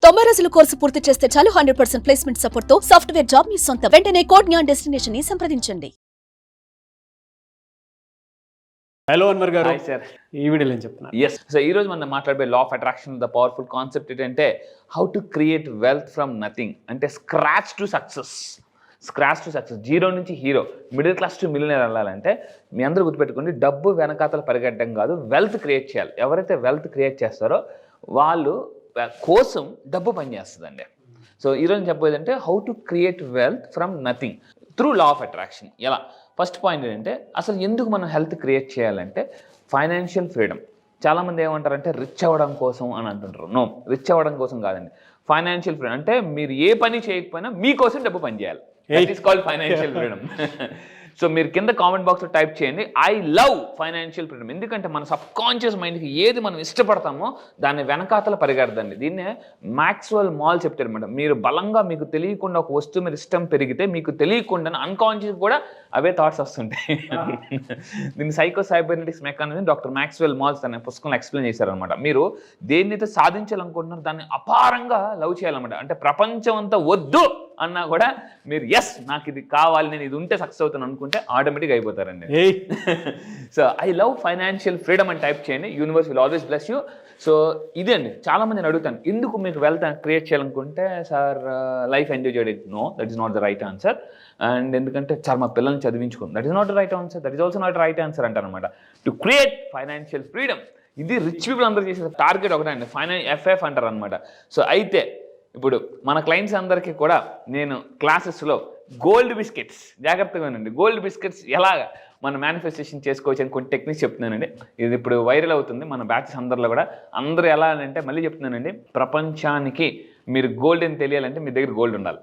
90 రోజుల కోర్సు పూర్తి చేస్తే చాలు 100% ప్లేస్మెంట్ సపోర్ట్ తో సాఫ్ట్వేర్ జాబ్ మీ సొంతం. వెంటనే కోడ్ జ్ఞాన్ డెస్టినేషన్ ని సంప్రదించండి. హలో అన్వర్ గారు. Hi sir. ఈ వీడియోలో ఏం చెప్తున్నారు? ఎస్, సో ఈ రోజు మనం మాట్లాడే law of attraction the powerful concept ఏంటంటే how to create wealth from nothing. అంటే స్క్రాచ్ టు సక్సెస్. జీరో నుంచి hero, middle class to millionaire వెళ్ళాలంటే మీ అందరూ గుర్తుపెట్టుకోండి, డబ్బు వెనకాతలు పరిగెట్టడం కాదు, వెల్త్ క్రియేట్ చేయాలి. ఎవరైతే వెల్త్ క్రియేట్ చేస్తారో వాళ్ళు కోసం డబ్బు పనిచేస్తుందండి. సో ఈరోజు చెప్పేది అంటే how to create wealth from nothing through law of attraction. ఎలా? ఫస్ట్ పాయింట్ ఏంటంటే అసలు ఎందుకు మనం హెల్త్ క్రియేట్ చేయాలంటే ఫైనాన్షియల్ ఫ్రీడమ్. చాలామంది ఏమంటారంటే రిచ్ అవ్వడం కోసం అని అంటుంటారు. నో, రిచ్ అవ్వడం కోసం కాదండి. ఫైనాన్షియల్ ఫ్రీడమ్ అంటే మీరు ఏ పని చేయకపోయినా మీకోసం డబ్బు పని చేయాలి. That is called financial freedom. So మీరు కింద కామెంట్ బాక్స్లో టైప్ చేయండి ఐ లవ్ ఫైనాన్షియల్ ఫ్రీడమ్. ఎందుకంటే మన సబ్ కాన్షియస్ మైండ్కి ఏది మనం ఇష్టపడతామో దాన్ని వెనకాతల పరిగెడదండి. దీన్నే మ్యాక్స్వెల్ మాల్ చెప్తారు మేడం. మీరు బలంగా మీకు తెలియకుండా ఒక వస్తువు మీద ఇష్టం పెరిగితే మీకు తెలియకుండా అన్కాన్షియస్ కూడా అవే థాట్స్ వస్తుంటాయి. దీన్ని psycho cybernetics mechanism doctor Maxwell malls అనే పుస్తకంలో ఎక్స్ప్లెయిన్ చేశారనమాట. మీరు దేన్నైతే సాధించాలనుకుంటున్నారో దాన్ని అపారంగా లవ్ చేయాలన్నమాట. అంటే ప్రపంచం అంతా వద్దు అన్నా కూడా మీరు ఎస్ నాకు ఇది కావాలి, నేను ఇది ఉంటే సక్సెస్ అవుతాను అనుకుంటే ఆటోమేటిక్గా అయిపోతారండి. So I love financial freedom అని టైప్ చేయండి, universe will always bless you. So ఇదే అండి, చాలామంది నేను అడుగుతాను ఎందుకు మీకు వెల్త్ క్రియేట్ చేయాలనుకుంటే సార్ లైఫ్ ఎంజాయ్ చేయడం. No, that is not the right answer. And ఎందుకంటే సార్ మా పిల్లల్ని చదివించుకోండి, that is not the right answer. That is also not right answer అంటారనమాట. టు క్రియేట్ ఫైనాన్షియల్ ఫ్రీడమ్, ఇది రిచ్ పీపుల్ అందరూ చేసే టార్గెట్ ఒకటే అండి, ఎఫ్ఎఫ్ అంటారు అనమాట. సో అయితే ఇప్పుడు మన క్లయింట్స్ అందరికీ కూడా నేను క్లాసెస్లో గోల్డ్ బిస్కెట్స్, జాగ్రత్తగా వినండి, గోల్డ్ బిస్కెట్స్ ఎలాగా మనం మేనిఫెస్టేషన్ చేసుకోవచ్చు అని కొన్ని టెక్నిక్స్ చెప్తున్నానండి. ఇది ఇప్పుడు వైరల్ అవుతుంది మన బ్యాచెస్ అందరిలో కూడా. అందరూ ఎలా అంటే మళ్ళీ చెప్తున్నానండి, ప్రపంచానికి మీరు గోల్డ్ అని తెలియాలంటే మీ దగ్గర గోల్డ్ ఉండాలి.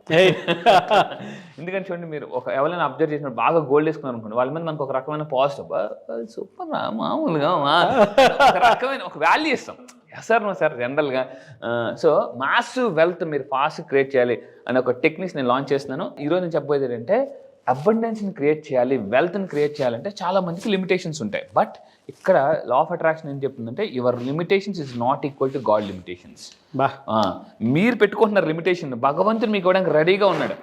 ఎందుకంటే చూడండి, మీరు ఎవరైనా అబ్జర్వ్ చేసినప్పుడు బాగా గోల్డ్ వేసుకున్నారు అనుకోండి, వాళ్ళ మీద మనకు ఒక రకమైన పాజిటివ్ సూపర్ మామూలుగా ఒక రకమైన ఒక వాల్యూ ఇస్తాం. సార్ నో సార్ జనరల్గా. సో మాసివ్ వెల్త్ మీరు ఫాస్ట్ క్రియేట్ చేయాలి అనే ఒక టెక్నిక్స్ నేను లాంచ్ చేస్తున్నాను. ఈరోజు నేను చెప్పబోయేది ఏంటంటే అబండెన్స్ని క్రియేట్ చేయాలి, వెల్త్ని క్రియేట్ చేయాలంటే చాలా మందికి లిమిటేషన్స్ ఉంటాయి. బట్ ఇక్కడ లా ఆఫ్ అట్రాక్షన్ ఏం చెప్తుందంటే your limitations is not equal to God limitations. మీరు పెట్టుకుంటున్న లిమిటేషన్ భగవంతుడు మీకు ఇవ్వడానికి రెడీగా ఉన్నాడు.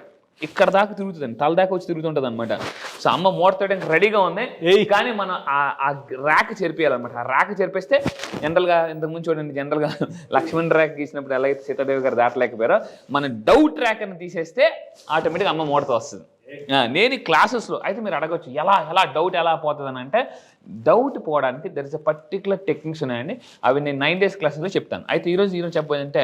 ఇక్కడ దాకా తిరుగుతుందండి, తల దాకా వచ్చి తిరుగుతుంటుంది అనమాట. సో అమ్మ మోడతాడానికి రెడీగా ఉంది, కానీ మనం ఆ ర్యాక్ చెరిపేయాలన్నమాట. ఆ ర్యాక్ చెరిపేస్తే జనరల్గా ఇంతకుముందు చూడండి, జనరల్గా లక్ష్మణ్ ర్యాక్ గీసినప్పుడు ఎలా అయితే సీతాదేవి గారు దాటలేకపోయారో మన డౌట్ ర్యాక్ అని తీసేస్తే ఆటోమేటిక్గా అమ్మ మోడత వస్తుంది. నేను క్లాసెస్లో అయితే మీరు అడగచ్చు ఎలా డౌట్ ఎలా పోతుంది అని అంటే, డౌట్ పోవడానికి there is a particular techniques ఉన్నాయండి. అవి నేను 9 days క్లాసెస్లో చెప్తాను. అయితే ఈరోజు చెప్పబోయేదంటే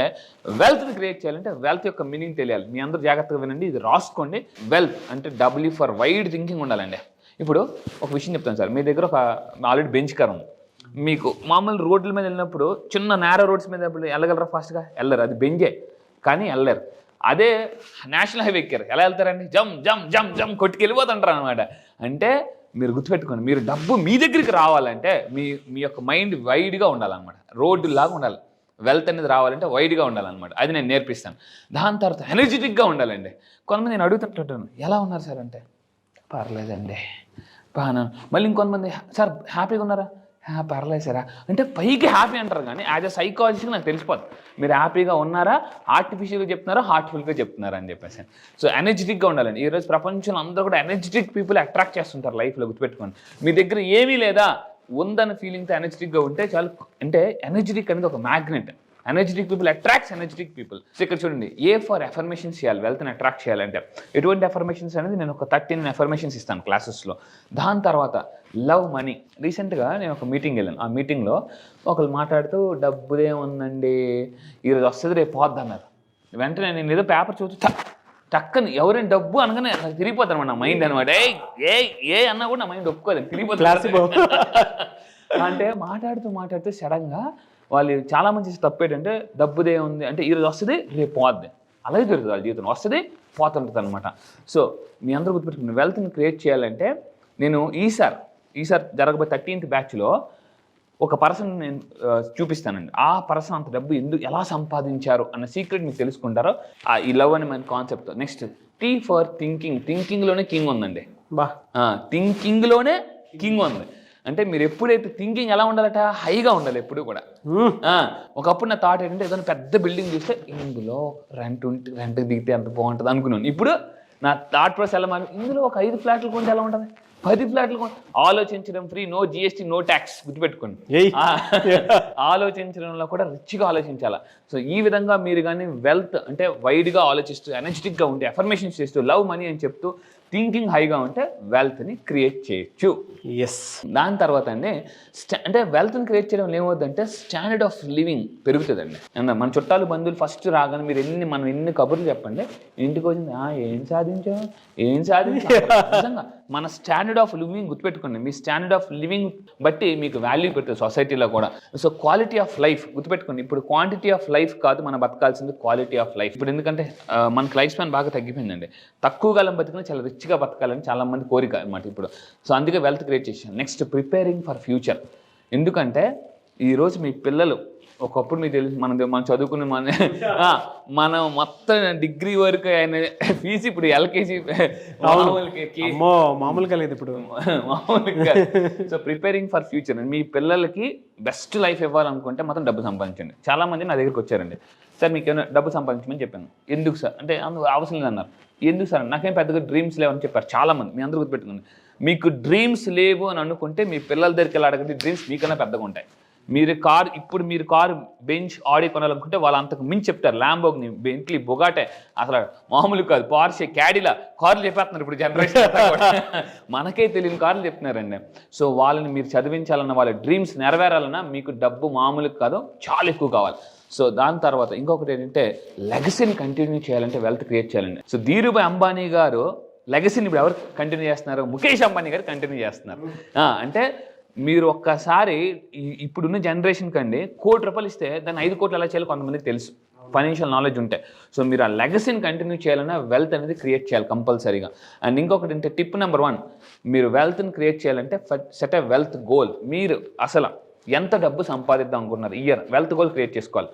వెల్త్ని క్రియేట్ చేయాలంటే వెల్త్ యొక్క మీనింగ్ తెలియాలి. మీ అందరూ జాగ్రత్తగా వినండి, ఇది రాసుకోండి. వెల్త్ అంటే డబ్ల్యూ ఫర్ వైడ్ థింకింగ్ ఉండాలండి. ఇప్పుడు ఒక విషయం చెప్తాను సార్, మీ దగ్గర ఒక ఆల్రెడీ బెంచ్ కార్ ఉంది. మీకు మామూలు రోడ్ల మీద వెళ్ళినప్పుడు చిన్న నేరో రోడ్స్ మీద వెళ్ళగలరా ఫాస్ట్గా? వెళ్ళరు, అది బెంజే, కానీ వెళ్ళరు. అదే నేషనల్ హైవే ఎక్కారు, ఎలా వెళ్తారండి? జమ్ జమ్ జమ్ జమ్ కొట్టుకెళ్ళిపోతుంటారు అనమాట. అంటే మీరు గుర్తుపెట్టుకోండి, మీరు డబ్బు మీ దగ్గరికి రావాలంటే మీ యొక్క మైండ్ వైడ్గా ఉండాలన్నమాట, రోడ్డులాగా ఉండాలి. వెల్త్ అనేది రావాలంటే వైడ్గా ఉండాలన్నమాట. అది నేను నేర్పిస్తాను. దాని తర్వాత ఎనర్జెటిక్గా ఉండాలండి. కొంతమంది నేను అడుగుతుంటాను ఎలా ఉన్నారు సార్ అంటే, పర్లేదండి బాగా. మళ్ళీ ఇంకొంతమంది సార్ హ్యాపీగా ఉన్నారా? పర్లేదు సారా అంటే పైకి హ్యాపీ అంటారు, కానీ యాజ్ అ సైకాలజిస్ట్గా నాకు తెలిసిపోతుంది మీరు హ్యాపీగా ఉన్నారా, ఆర్టిఫిషియల్గా చెప్తున్నారా, హార్ట్ఫుల్గా చెప్తున్నారా అని చెప్పేసి. సో ఎనర్జెటిక్గా ఉండాలండి. ఈరోజు ప్రపంచంలో అందరూ కూడా ఎనర్జెటిక్ పీపుల్ అట్రాక్ట్ చేస్తుంటారు లైఫ్లో, గుర్తుపెట్టుకోండి. మీ దగ్గర ఏమీ లేదా ఉందన్న ఫీలింగ్తో ఎనర్జెటిక్గా ఉంటే చాలు. అంటే ఎనర్జెటిక్ అనేది ఒక magnet. Energetic people attracts energetic people. So ఇక్కడ చూడండి, ఏ ఫర్ ఎఫర్మేషన్స్ చేయాలి వెల్త్ని అట్రాక్ట్ చేయాలంటే. ఎటువంటి ఎఫర్మేషన్స్ అనేది నేను ఒక 13 ఎఫర్మేషన్స్ ఇస్తాను క్లాసెస్లో. దాని తర్వాత లవ్ మనీ. రీసెంట్గా నేను ఒక మీటింగ్ వెళ్ళాను. ఆ మీటింగ్లో ఒకళ్ళు మాట్లాడుతూ డబ్బుదే ఉందండి, ఈరోజు వస్తుంది రేపు పోద్ది అన్నారు. వెంటనే నేను ఏదో పేపర్ చూస్తూ టక్కని ఎవరైనా డబ్బు అనగానే తిరిగిపోతాను అనమాట నా మైండ్ అనమాట. ఏ అన్నా కూడా నా మైండ్ ఒప్పుకోలేదు, తిరిగిపోతుంది. అంటే మాట్లాడుతూ సడన్గా వాళ్ళు చాలా మంది తప్పు ఏంటంటే డబ్బుదే ఉంది అంటే ఈరోజు వస్తుంది రేపు పోద్ది, అలాగే జరుగుతుంది వాళ్ళ జీవితం, వస్తుంది పోతుంటుంది అనమాట. సో మీ అందరూ గుర్తుపెట్టుకుని వెల్త్ని క్రియేట్ చేయాలంటే నేను ఈసారి జరగబోయే 13th బ్యాచ్లో ఒక పర్సన్ నేను చూపిస్తానండి. ఆ పర్సన్ అంత డబ్బు ఎలా సంపాదించారు అన్న సీక్రెట్ మీకు తెలుసుకుంటారో ఈ లవ్ అని మన కాన్సెప్ట్. నెక్స్ట్ టీ ఫర్ థింకింగ్లోనే కింగ్ ఉందండి. థింకింగ్లోనే కింగ్ ఉంది. అంటే మీరు ఎప్పుడైతే థింకింగ్ ఎలా ఉండాలట, హైగా ఉండాలి ఎప్పుడు కూడా. ఒకప్పుడు నా థాట్ ఏంటంటే ఏదైనా పెద్ద బిల్డింగ్ చూస్తే ఇందులో రెంట్ దిగితే ఎంత బాగుంటుంది అనుకున్నాను. ఇప్పుడు నా థాట్ ప్రాసెస్ ఎలా మారి, ఇందులో ఒక 5 ఫ్లాట్లు కొంటే ఎలా ఉంటుంది, 10 ఫ్లాట్లు ఆలోచించడం free, no GST no tax, గుర్తుపెట్టుకోండి. ఆలోచించడంలో కూడా రిచ్గా ఆలోచించాలా. సో ఈ విధంగా మీరు కానీ వెల్త్ అంటే వైడ్గా ఆలోచిస్తూ ఎనర్జెటిక్గా ఉంటే అఫర్మేషన్స్ చేస్తూ లవ్ మనీ అని చెప్తూ థింకింగ్ హైగా ఉంటే వెల్త్ని క్రియేట్ చేయొచ్చు. ఎస్. దాని తర్వాత అండి అంటే వెల్త్ని క్రియేట్ చేయడం ఏమవుతుందంటే స్టాండర్డ్ ఆఫ్ లివింగ్ పెరుగుతుందండి. మన చుట్టాలు బంధువులు ఫస్ట్ రాగానే మీరు మనం ఎన్ని కబుర్లు చెప్పండి, ఇంటికి వచ్చింది ఏం సాధించావు నిజంగా మన స్టాండర్డ్ ఆఫ్ లివింగ్ గుర్తుపెట్టుకోండి. మీ స్టాండర్డ్ ఆఫ్ లివింగ్ బట్టి మీకు వాల్యూ పెడుతుంది సొసైటీలో కూడా. సో క్వాలిటీ ఆఫ్ లైఫ్ గుర్తుపెట్టుకోండి. ఇప్పుడు క్వాంటిటీ ఆఫ్ లైఫ్ కాదు మనం బతకాల్సింది, క్వాలిటీ ఆఫ్ లైఫ్. ఇప్పుడు ఎందుకంటే మనకి లైఫ్ స్పాన్ బాగా తగ్గిపోయిందండి. తక్కువ కాలం బతికిన చాలా రిచ్గా బతకాలని చాలా మంది కోరిక అనమాట ఇప్పుడు. సో అందుకే వెల్త్ క్రియేట్ చేసాను. Next preparing for future. ఎందుకంటే ఈరోజు మీ పిల్లలు ఒకప్పుడు మీకు తెలుసు మనం చదువుకునే మనం మొత్తం డిగ్రీ వరకు ఆయన ఫీజు ఇప్పుడు ఎల్కేజీ మామూలుగా లేదు ఇప్పుడు మామూలుగా. సో ప్రిపేరింగ్ ఫర్ ఫ్యూచర్, మీ పిల్లలకి బెస్ట్ లైఫ్ ఇవ్వాలనుకుంటే మాత్రం డబ్బు సంపాదించండి. చాలా మంది నా దగ్గరికి వచ్చారండి, సార్ మీకు ఏమైనా డబ్బు సంపాదించమని చెప్పాను. ఎందుకు సార్ అంటే అవసరం లేదన్నారు. ఎందుకు సార్ నాకేం పెద్దగా డ్రీమ్స్ లేవని చెప్పారు చాలామంది. మీ అందరూ గుర్తుపెట్టుకోండి, మీకు డ్రీమ్స్ లేవు అని అనుకుంటే మీ పిల్లల దగ్గరికి వెళ్ళి అడగండి, డ్రీమ్స్ మీకన్నా పెద్దగా ఉంటాయి. మీరు కారు బెంచ్ ఆడి కొనాలనుకుంటే వాళ్ళు అంతకు మించి చెప్తారు. ల్యాంబోగ్ని, బెంట్లీ, బొగాటే, అసలు మామూలు కాదు, పార్షే, క్యాడిలా కార్లు చెప్పేస్తున్నారు ఇప్పుడు జనరేషన్. మనకే తెలియని కార్లు చెప్తున్నారండి. సో వాళ్ళని మీరు చదివించాలన్న వాళ్ళ డ్రీమ్స్ నెరవేరాలన్నా మీకు డబ్బు మామూలు కాదు, చాలా ఎక్కువ కావాలి. సో దాని తర్వాత ఇంకొకటి ఏంటంటే లెగసీని కంటిన్యూ చేయాలంటే వెల్త్ క్రియేట్ చేయాలండి. సో ధీరుభాయ్ అంబానీ గారు లెగసీని ఇప్పుడు ఎవరు కంటిన్యూ చేస్తున్నారు, ముఖేష్ అంబానీ గారు కంటిన్యూ చేస్తున్నారు. అంటే మీరు ఒక్కసారి ఇప్పుడున్న జనరేషన్ కండి ₹1,00,00,000 ఇస్తే దాన్ని 5 కోట్లు ఎలా చేయాలో కొంతమందికి తెలుసు, ఫైనాన్షియల్ నాలెడ్జ్ ఉంటాయి. సో మీరు ఆ లెగసీని కంటిన్యూ చేయాలన్నా వెల్త్ అనేది క్రియేట్ చేయాలి కంపల్సరీగా. అండ్ ఇంకొకటి అంటే టిప్ నెంబర్ 1, మీరు వెల్త్ని క్రియేట్ చేయాలంటే సెట్ ఎ వెల్త్ గోల్. మీరు అసలు ఎంత డబ్బు సంపాదిద్దాం అనుకున్నారు ఇయర్, వెల్త్ గోల్ క్రియేట్ చేసుకోవాలి.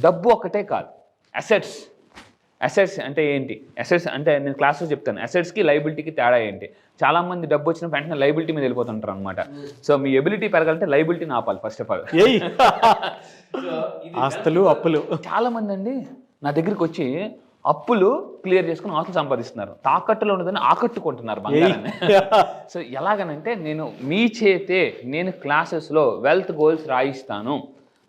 డబ్బు ఒకటే కాదు, అసెట్స్ అంటే ఏంటి, అసెట్స్ అంటే నేను క్లాస్లో చెప్తాను అసెట్స్కి లైబిలిటీకి తేడా ఏంటి. చాలామంది డబ్బు వచ్చిన వెంటనే లైబిలిటీ మీద వెళ్ళిపోతుంటారు అనమాట. సో మీ ఎబిలిటీ పెరగాలంటే లైబిలిటీని ఆపాలి ఫస్ట్ ఆఫ్ ఆల్. ఆస్తులు అప్పులు. చాలామంది అండి నా దగ్గరికి వచ్చి అప్పులు క్లియర్ చేసుకుని ఆస్తులు సంపాదిస్తున్నారు, తాకట్టులో ఉన్నదని ఆకట్టుకుంటున్నారు బంగారాన్ని. సో ఎలాగనంటే మీ చేతే నేను క్లాసెస్లో వెల్త్ గోల్స్ రాయిస్తాను.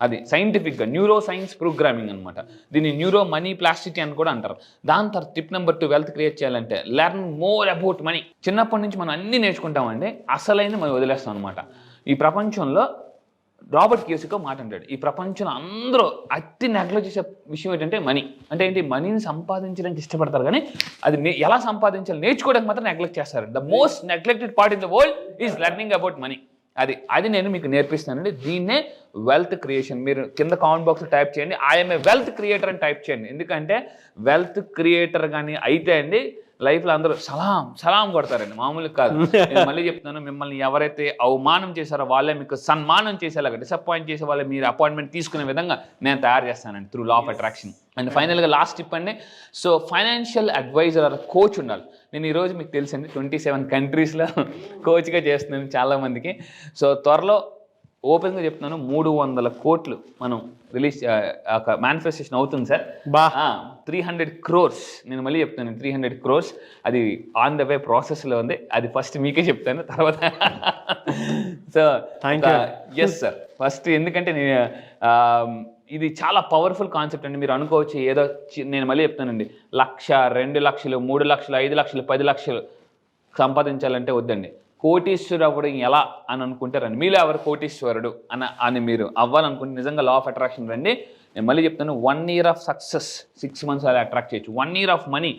అది సైంటిఫిక్గా న్యూరో సైన్స్ ప్రోగ్రామింగ్ అనమాట. దీన్ని న్యూరో మనీ ప్లాస్టిసిటీ అని కూడా అంటారు. దాని తర్వాత టిప్ నెంబర్ 2 వెల్త్ క్రియేట్ చేయాలంటే లెర్న్ మోర్ అబౌట్ మనీ. చిన్నప్పటి నుంచి మనం అన్నీ నేర్చుకుంటామండి, అసలైన మనం వదిలేస్తాం అనమాట. ఈ ప్రపంచంలో రాబర్ట్ కియోసాకి మాట అంటాడు, ఈ ప్రపంచంలో అందరూ అతి నెగ్లెక్ట్ చేసే విషయం ఏంటంటే మనీ. అంటే ఏంటి, మనీని సంపాదించడానికి ఇష్టపడతారు కానీ అది ఎలా సంపాదించాలి నేర్చుకోవడానికి మాత్రం నెగ్లెక్ట్ చేస్తారు. The most neglected part in the world is learning about money. అది నేను మీకు నేర్పిస్తానండి. దీన్నే వెల్త్ క్రియేషన్. మీరు కింద కామెంట్ బాక్స్లో టైప్ చేయండి, ఐఎమ్ ఏ వెల్త్ క్రియేటర్ అని టైప్ చేయండి. ఎందుకంటే వెల్త్ క్రియేటర్ కానీ అయితే అండి లైఫ్లో అందరూ సలాం కొడతారండి, మామూలుగా కాదు. నేను మళ్ళీ చెప్తున్నాను, మిమ్మల్ని ఎవరైతే అవమానం చేశారో వాళ్ళే మీకు సన్మానం చేసేలాగా, డిసప్పాయింట్ చేసే వాళ్ళే మీరు అపాయింట్మెంట్ తీసుకునే విధంగా నేను తయారు చేస్తానండి through law of attraction. And ఫైనల్గా లాస్ట్ టిప్ అండి, so financial advisor or coach ఉండాలి. నేను ఈరోజు మీకు తెలుసండి 27 కంట్రీస్లో కోచ్గా చేస్తున్నాను చాలామందికి. సో త్వరలో ఓపెన్గా చెప్తున్నాను 300 కోట్లు మనం రిలీజ్ మేనిఫెస్టేషన్ అవుతుంది సార్. 300 crores. నేను మళ్ళీ చెప్తాను 300 crores. అది ఆన్ ద వే ప్రాసెస్లో ఉంది. అది ఫస్ట్ మీకే చెప్తాను తర్వాత. సో ఎస్ సార్, ఫస్ట్ ఎందుకంటే ఇది చాలా పవర్ఫుల్ కాన్సెప్ట్ అండి. మీరు అనుకోవచ్చు ఏదో, నేను మళ్ళీ చెప్తానండి 1,00,000, 2,00,000, 3,00,000, 5,00,000, 10,00,000 సంపాదించాలంటే వద్దండి. కోటీశ్వరుడు అవ్వడం ఎలా అని అనుకుంటే రండి. మీలో ఎవరు కోటీశ్వరుడు అని మీరు అవ్వాలనుకుంటే నిజంగా లా ఆఫ్ అట్రాక్షన్ రండి. నేను మళ్ళీ చెప్తాను 1 year ఆఫ్ సక్సెస్ 6 months అలా అట్రాక్ట్ చేయొచ్చు. 1 year ఆఫ్ మనీ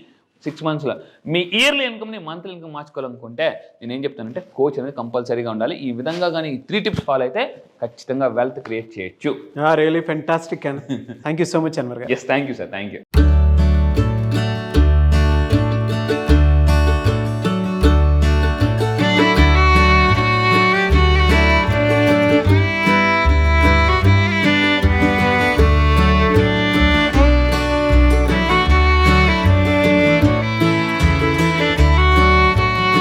6 monthsలో. మీ ఇయర్లీ ఇన్కమ్ని మంత్లీ ఇన్కమ్ మార్చుకోవాలనుకుంటే నేను ఏం చెప్తానంటే కోచ్ అనేది కంపల్సరీగా ఉండాలి. ఈ విధంగా కానీ ఈ 3 tips ఫాలో అయితే ఖచ్చితంగా వెల్త్ క్రియేట్ చేయొచ్చు. Really fantastic and thank you so much Anwar గారు. Yes, thank you sir, thank you.